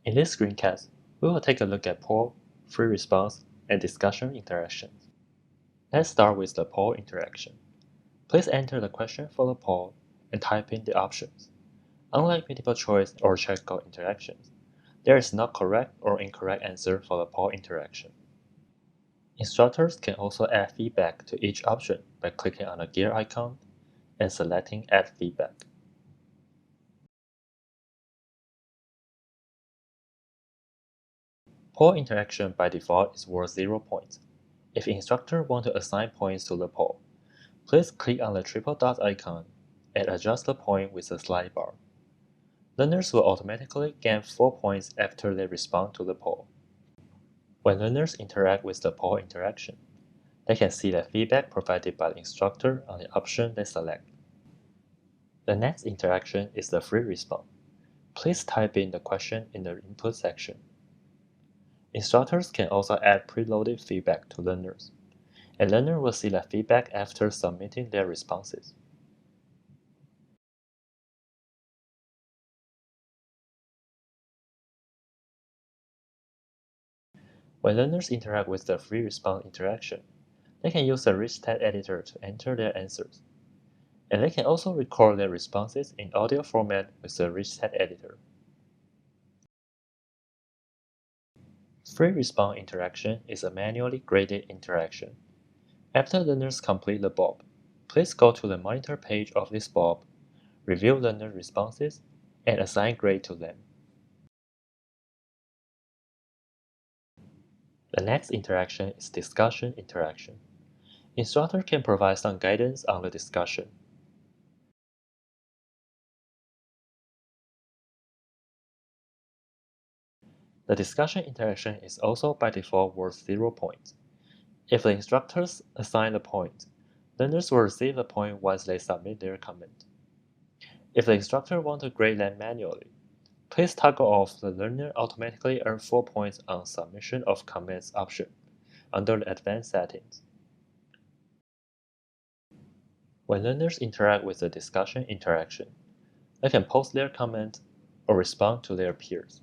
In this screencast, we will take a look at poll, free response, and discussion interactions. Let's start with the poll interaction. Please enter the question for the poll and type in the options. Unlike multiple choice or checkbox interactions, there is no correct or incorrect answer for the poll interaction. Instructors can also add feedback to each option by clicking on the gear icon and selecting Add Feedback. Poll interaction by default is worth 0 points. If instructor want to assign points to the poll, please click on the triple dot icon and adjust the point with the slide bar. Learners will automatically gain 4 points after they respond to the poll. When learners interact with the poll interaction, they can see the feedback provided by the instructor on the option they select. The next interaction is the free response. Please type in the question in the input section. Instructors can also add preloaded feedback to learners. A learner will see the feedback after submitting their responses. When learners interact with the free response interaction, they can use the rich text editor to enter their answers. And they can also record their responses in audio format with the rich text editor. Free response interaction is a manually graded interaction. After learners complete the bob, please go to the monitor page of this bob, review learner responses, and assign grade to them. The next interaction is discussion interaction. Instructor can provide some guidance on the discussion. The discussion interaction is also by default worth 0 points. If the instructors assign a point, learners will receive a point once they submit their comment. If the instructor wants to grade them manually, please toggle off the learner automatically earn 4 points on submission of comments option under the advanced settings. When learners interact with the discussion interaction, they can post their comment or respond to their peers.